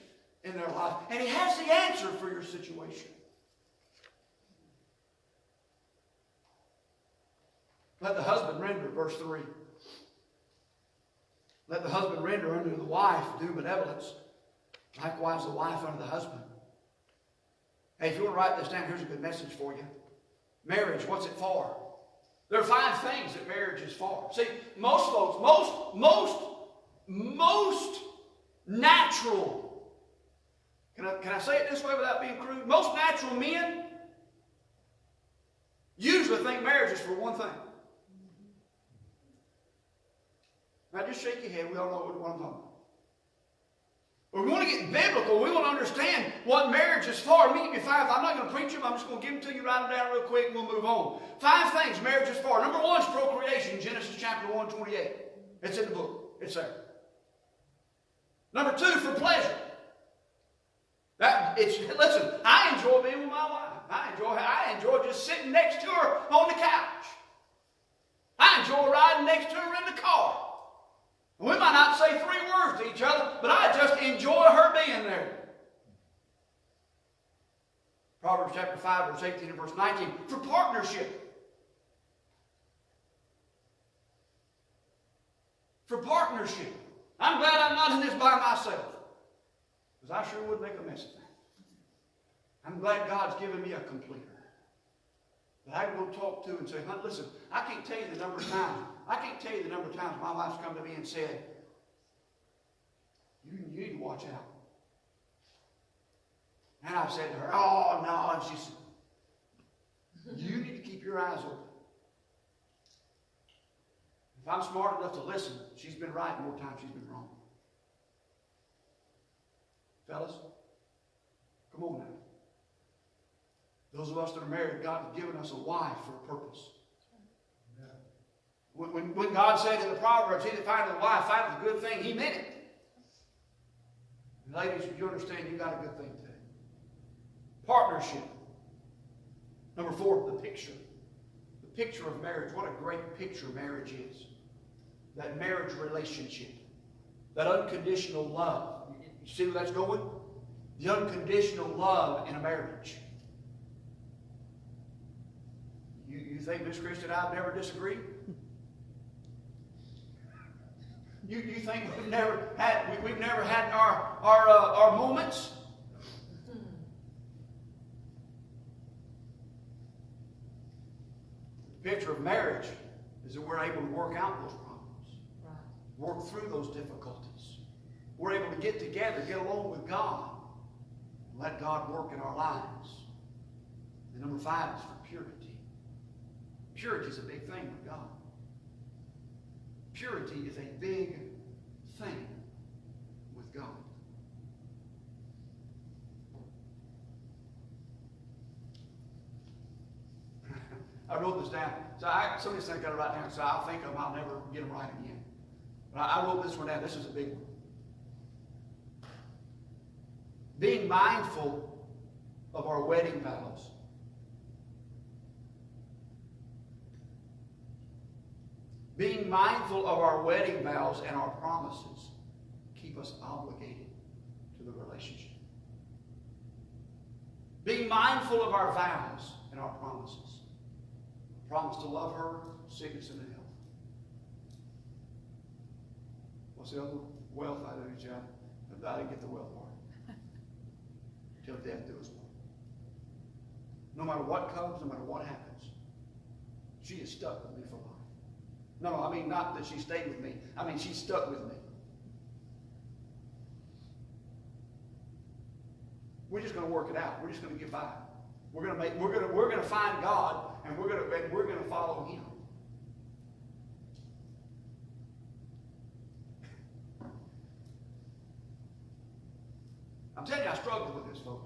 in their life. And he has the answer for your situation. Let the husband render, verse 3. Let the husband render unto the wife due benevolence, likewise the wife unto the husband. Hey, if you want to write this down, here's a good message for you. Marriage, what's it for? There are 5 things that marriage is for. See, most folks, most natural, can I say it this way without being crude? Most natural men usually think marriage is for one thing. Now just shake your head. We all know what I'm talking about. But we want to get biblical. We want to understand what marriage is for. Let me give you 5. I'm not going to preach them. I'm just going to give them to you, write them down real quick, and we'll move on. 5 things marriage is for. Number 1 is procreation. Genesis chapter 1:28. It's in the book. It's there. Number 2, for pleasure. Listen, I enjoy being with my wife. I enjoy just sitting next to her on the couch. I enjoy riding next to her in the car. We might not say 3 words to each other, but I just enjoy her being there. Proverbs chapter 5, verse 18 and verse 19. For partnership. For partnership. I'm glad I'm not in this by myself, because I sure would make a mess of that. I'm glad God's given me a completer that I can go talk to and say, honey, listen, I can't tell you the number of times my wife's come to me and said, you need to watch out. And I've said to her, oh, no. And she said, you need to keep your eyes open. If I'm smart enough to listen, she's been right more times she's been wrong. Fellas, come on now. Those of us that are married, God has given us a wife for a purpose. When God said in the Proverbs, he that findeth a wife findeth a good thing, he meant it. And ladies, if you understand, you got a good thing too. Partnership. Number 4, the picture. The picture of marriage. What a great picture marriage is. That marriage relationship. That unconditional love. You see where that's going? The unconditional love in a marriage. You think Miss Christie and I have never disagreed? You think we've never had our moments? The picture of marriage is that we're able to work out those problems, work through those difficulties. We're able to get together, get along with God, and let God work in our lives. And number 5 is for purity. Purity is a big thing with God. Purity is a big thing with God. I wrote this down. So some of these things I got to write down, so I'll think of them. I'll never get them right again. But I wrote this one down. This is a big one. Being mindful of our wedding vows. Being mindful of our wedding vows and our promises keep us obligated to the relationship. Being mindful of our vows and our promises. Promise to love her, sickness and health. What's the other one? Wealth, I didn't get the wealth part. Till death do us part. No matter what comes, no matter what happens, she is stuck with me for life. No, I mean not that she stayed with me. I mean she's stuck with me. We're just going to work it out. We're just going to get by. We're going to find God, and we're going to follow Him. I'm telling you, I struggled with this, folks.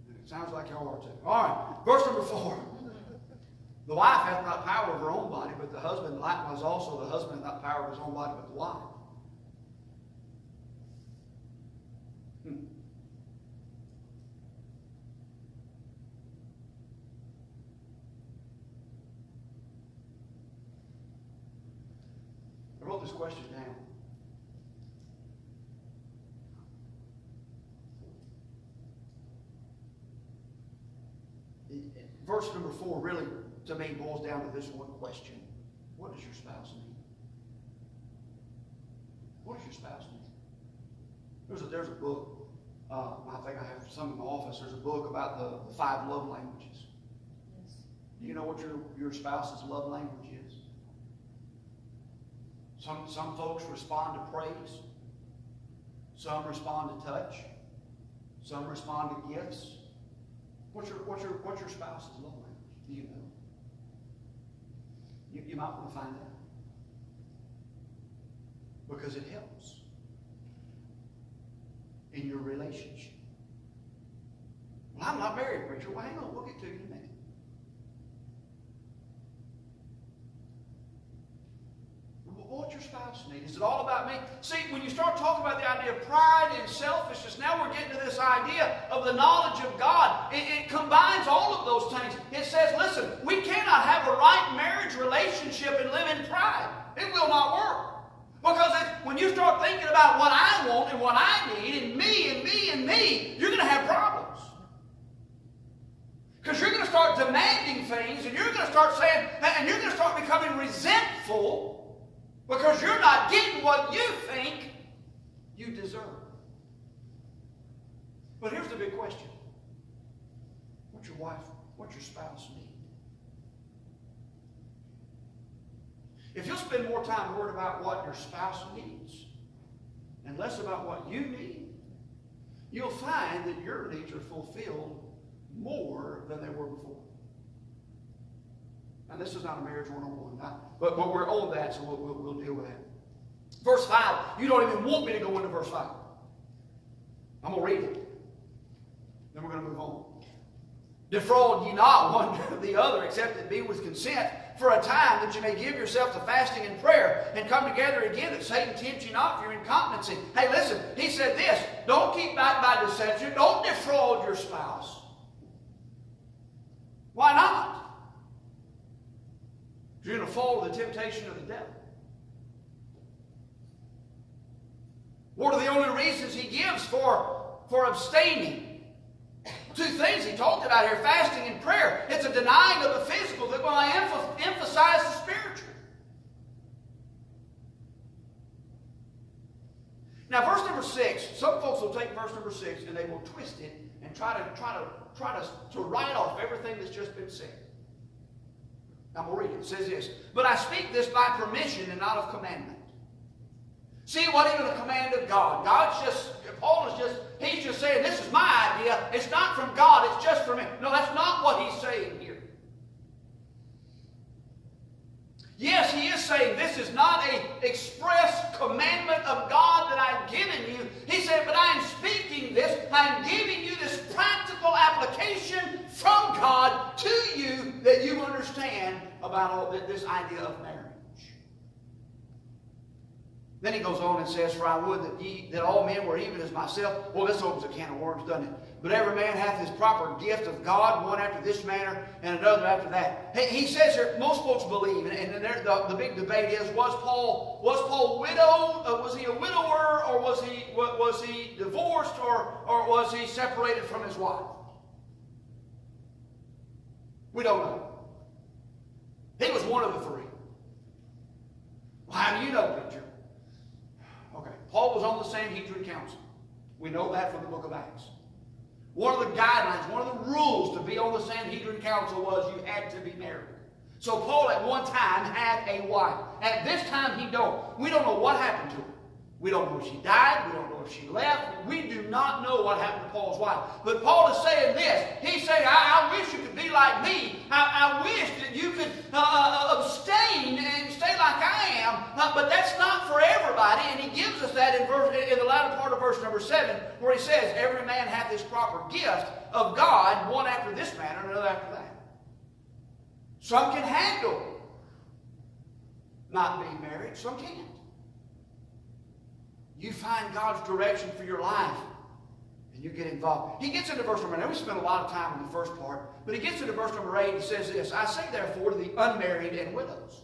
It sounds like y'all are too. All right, verse number 4. The wife hath not power of her own body, but the husband likewise also. The husband hath not power of his own body, but the wife. I wrote this question down. Verse number 4 really, to me, boils down to this one question. What does your spouse need? What does your spouse need? There's a book. I think I have some in my office. There's a book about the 5 love languages. Yes. Do you know what your spouse's love language is? Some folks respond to praise. Some respond to touch. Some respond to gifts. What's your spouse's love language? Do you know? You might want to find out. Because it helps in your relationship. Well, I'm not married, preacher. Well, hang on. We'll get to you in a minute. What's your spouse need? Is it all about me? See, when you start talking about the idea of pride and selfishness, now we're getting to this idea of the knowledge of God. It combines all of those things. It says, listen, we cannot have a right marriage relationship and live in pride. It will not work. Because when you start thinking about what I want and what I need and me and me and me, you're going to have problems. Because you're going to start demanding things and you're going to start saying, and you're going to start becoming resentful because you're not getting what you think you deserve. But here's the big question. What's your wife, what's your spouse need? If you'll spend more time worried about what your spouse needs and less about what you need, you'll find that your needs are fulfilled more than they were before. Now, this is not a marriage 101, but we're on that, so we'll deal with that. Verse 5, you don't even want me to go into verse 5. I'm going to read it. Then we're going to move on. Defraud ye not one the other, except it be with consent, for a time, that you may give yourself to fasting and prayer, and come together again, that Satan tempt you not for your incontinency. Hey, listen, he said this, don't keep back by deception, don't defraud your spouse. Why not? You're going to fall to the temptation of the devil. What are the only reasons he gives for abstaining? 2 things he talked about here, fasting and prayer. It's a denying of the physical that will emphasize the spiritual. Now, verse number 6, some folks will take verse number 6 and they will twist it and try to write off everything that's just been said. I'm going to read it. It says this, but I speak this by permission and not of commandment. See, what even the command of God. He's just saying, this is my idea. It's not from God, it's just from him. No, that's not what he's saying here. Yes, he is saying this is not an express commandment of God that I've given you. He said, but I am speaking this. I'm giving you this practical application from God to you that you understand about all this idea of marriage. Then he goes on and says, for I would that all men were even as myself. Well, this opens a can of worms, doesn't it? But every man hath his proper gift of God, one after this manner, and another after that. He says here, most folks believe, and the big debate is, was Paul widowed? Was he a widower, or was he divorced, or was he separated from his wife? We don't know. He was one of the 3. Well, how do you know, preacher? Okay, Paul was on the Sanhedrin Council. We know that from the book of Acts. One of the guidelines, one of the rules to be on the Sanhedrin Council was you had to be married. So Paul at one time had a wife. At this time he don't. We don't know what happened to her. We don't know if she died. We don't know if she left. We do not know what happened to Paul's wife. But Paul is saying this. He's saying, I wish you could be like me. I wish that you could abstain and stay like I am, but that's not for everybody. And he gives us that in the latter part of verse number 7, where he says, every man hath his proper gift of God, one after this manner, and another after that. Some can handle not being married, some can't. You find God's direction for your life, and you get involved. He gets into verse number 9. We spent a lot of time in the first part, but he gets into verse number 8. He says this, I say therefore to the unmarried and widows,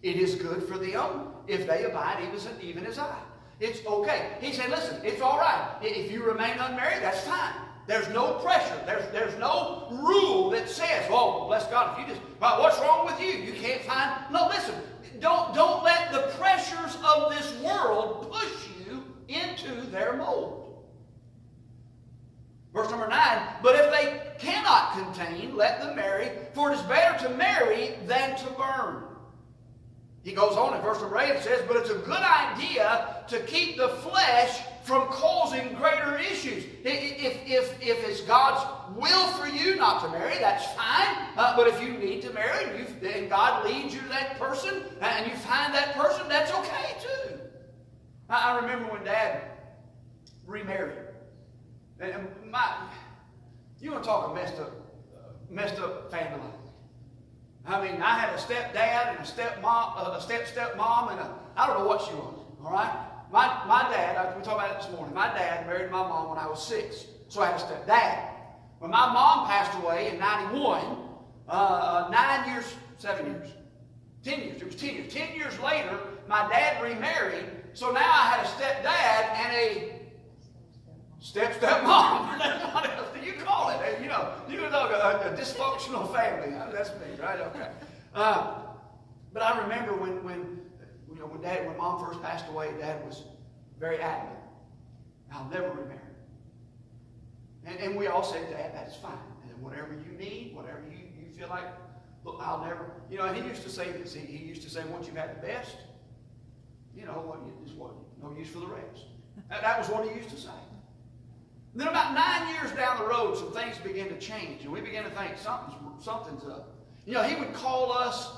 it is good for them if they abide even as I. It's okay. He said, listen, it's all right. If you remain unmarried, that's fine. There's no pressure. There's no rule that says, oh, well, bless God, if you just, well, what's wrong with you? You can't find. No, listen, don't let the pressures of this world push you into their mold. Verse number 9, but if they cannot contain, let them marry, for it is better to marry than to burn. He goes on in verse number 8, it says, but it's a good idea to keep the flesh from causing greater issues. If it's God's will for you not to marry, that's fine. But if you need to marry, and God leads you to that person, and you find that person, that's okay too. I remember when Dad remarried. And you want to talk a messed up family life. I mean, I had a stepdad and a stepmom, and I don't know what she was, all right? My dad, we talked about it this morning, my dad married my mom when I was 6, so I had a stepdad. When my mom passed away in 91, 9 years, 7 years, 10 years, it was 10 years. 10 years later, my dad remarried, so now I had a stepdad and a stepmom. What else do you call it? You know a dysfunctional family. That's me, right? Okay. But I remember when Mom first passed away, Dad was very adamant. I'll never remarry. And we all said, Dad, that's fine. And whatever you need, whatever you feel like, look, I'll never. And he used to say this. He used to say, once you've had the best, no use for the rest. That was what he used to say. Then about 9 years down the road, some things began to change, and we began to think something's up. He would call us,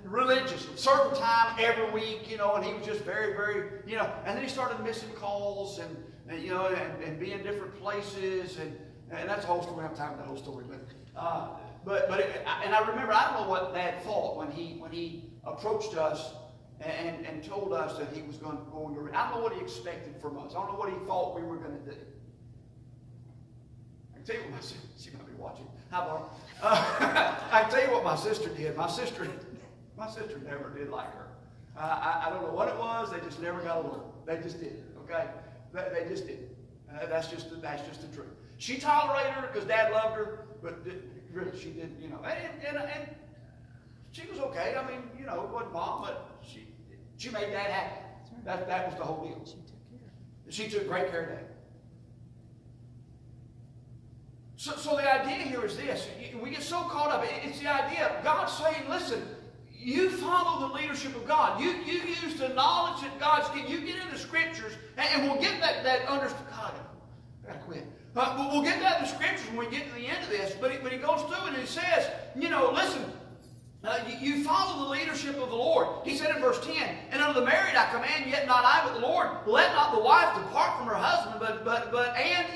religious, a certain time every week, and he was just very, very, and then he started missing calls and being different places, and that's the whole story. I don't have time for that whole story, but I remember, I don't know what Dad thought when he approached us and told us that he was going to. I don't know what he expected from us. I don't know what he thought we were going to do. I can tell you what my sister. She might be watching. Hi, Barb. I can tell you what my sister did. My sister never did like her. I don't know what it was. They just never got along. They just didn't. Okay, they just didn't. That's just the truth. She tolerated her because Dad loved her, but really she didn't. And she was okay. I mean, it wasn't Mom, but she made Dad happy. That was the whole deal. She took great care of Dad. So the idea here is this. We get so caught up. It's the idea of God saying, listen, you follow the leadership of God. You use the knowledge that God's given. You get into Scriptures, and we'll get that understanding. God, I gotta quit. We'll get that in the Scriptures when we get to the end of this. But he goes through and he says, listen, you follow the leadership of the Lord. He said in verse 10, and unto the married I command, yet not I, but the Lord, let not the wife depart from her husband, and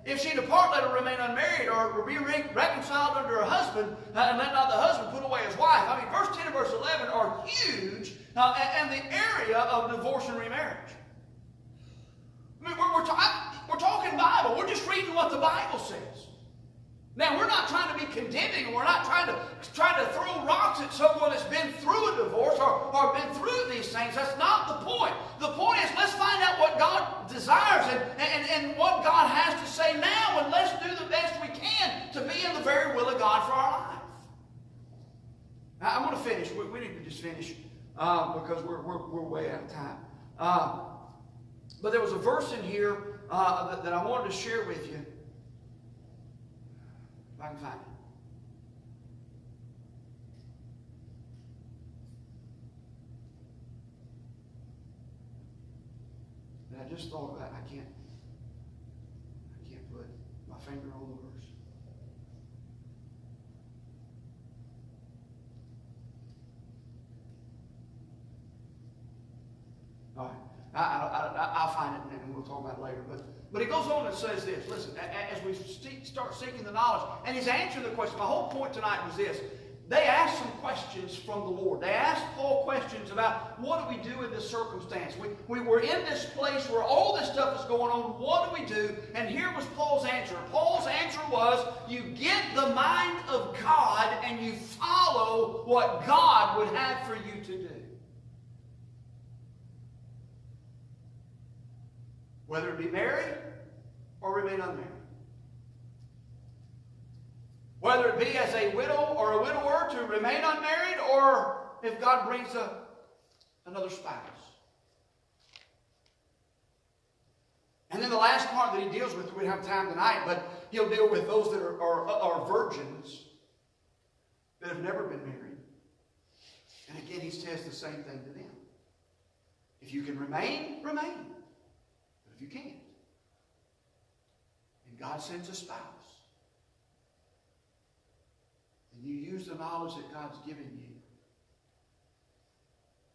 if she depart, let her remain unmarried, or be reconciled unto her husband, and let not the husband put away his wife. I mean, verse 10 and verse 11 are huge in the area of divorce and remarriage. I mean, we're talking Bible. We're just reading what the Bible says. Now, we're not trying to be condemning. We're not trying to throw rocks at someone that's been through a divorce or been through these things. That's not the point. The point is, let's find out what God desires and what God has to say now, and let's do the best we can to be in the very will of God for our life. Now, I'm going to finish. We need to just finish because we're way out of time. But there was a verse in here that I wanted to share with you. If I can find it. And I just thought about it. I can't put my finger on the verse. All right. I'll find it and we'll talk about it later. But he goes on and says this. Listen, as we start seeking the knowledge, and he's answering the question. My whole point tonight was this. They asked some questions from the Lord. They asked Paul questions about what do we do in this circumstance. We were in this place where all this stuff is going on. What do we do? And here was Paul's answer. Paul's answer was, you get the mind of God and you follow what God would have for you to do. Whether it be married or remain unmarried. Whether it be as a widow or a widower to remain unmarried, or if God brings another spouse. And then the last part that he deals with, we don't have time tonight, but he'll deal with those that are virgins that have never been married. And again, he says the same thing to them. If you can remain, remain. But if you can't, and God sends a spouse, and you use the knowledge that God's given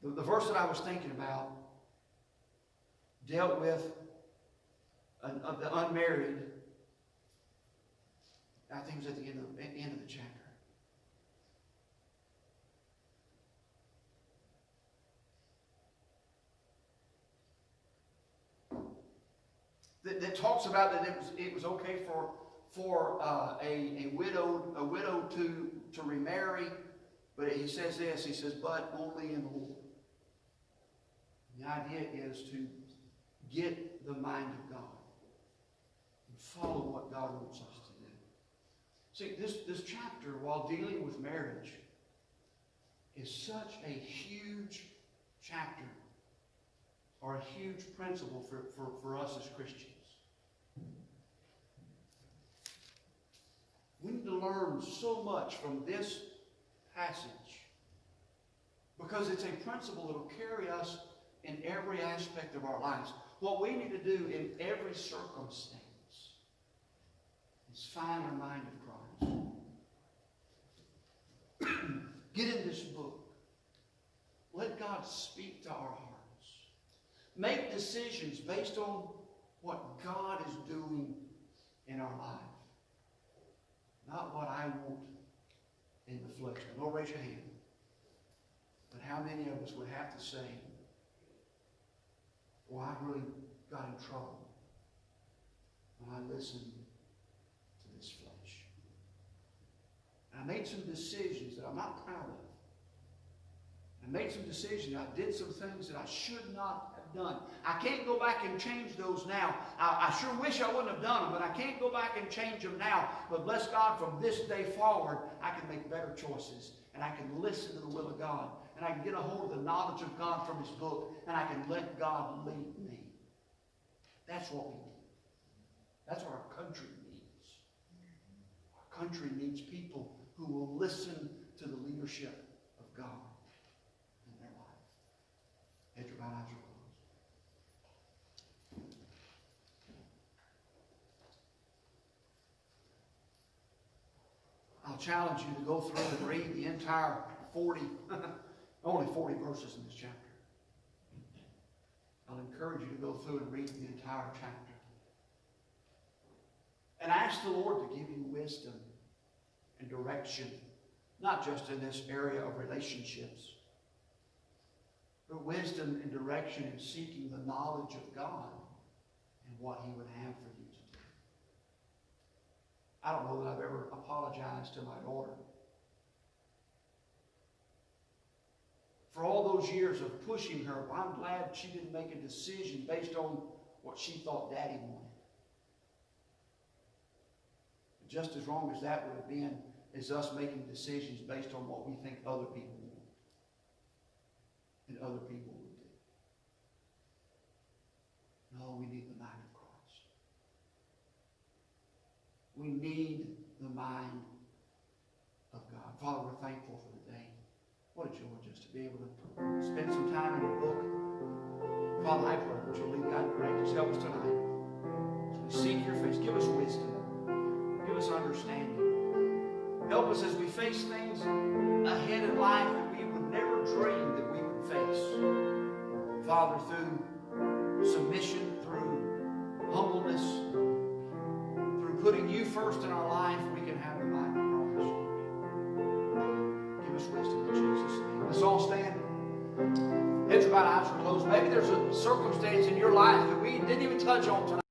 you. The verse that I was thinking about dealt with the unmarried. I think it was at the end of the chapter. That talks about that it was okay for a widow to remarry, but he says this. He says, but only in the Lord. The idea is to get the mind of God and follow what God wants us to do. See, this chapter, while dealing with marriage, is such a huge chapter, or a huge principle for us as Christians. We need to learn so much from this passage because it's a principle that will carry us in every aspect of our lives. What we need to do in every circumstance is find our mind of Christ. Get in this book. Let God speak to our hearts. Make decisions based on what God is doing in our life. Not what I want in the flesh. Now, don't raise your hand. But how many of us would have to say, well, I really got in trouble when I listened to this flesh. And I made some decisions that I'm not proud of. I made some decisions. I did some things that I should not have done. I can't go back and change those now. I sure wish I wouldn't have done them, but I can't go back and change them now. But bless God, from this day forward, I can make better choices. And I can listen to the will of God. And I can get a hold of the knowledge of God from His book. And I can let God lead me. That's what we need. That's what our country needs. Our country needs people who will listen to the leadership of God. Head your eyes are closed. I'll challenge you to go through and read the entire only 40 verses in this chapter. I'll encourage you to go through and read the entire chapter. And ask the Lord to give you wisdom and direction, not just in this area of relationships, but wisdom and direction in seeking the knowledge of God and what He would have for you to do. I don't know that I've ever apologized to my daughter for all those years of pushing her. Well, I'm glad she didn't make a decision based on what she thought Daddy wanted. Just as wrong as that would have been is us making decisions based on what we think other people want and other people would do. No, we need the mind of Christ. We need the mind of God. Father, we're thankful for the day. What a joy just to be able to spend some time in your book. Father, I pray that you'll lead God and direct us. Help us tonight. As we seek your face, give us wisdom. Give us understanding. Help us as we face things ahead in life that we would never dream that we would face. Father, through submission, through humbleness, through putting you first in our life, we can have the mind of Christ. Give us wisdom in Jesus' name. Let's all stand. Heads bowed, eyes are closed. Maybe there's a circumstance in your life that we didn't even touch on tonight.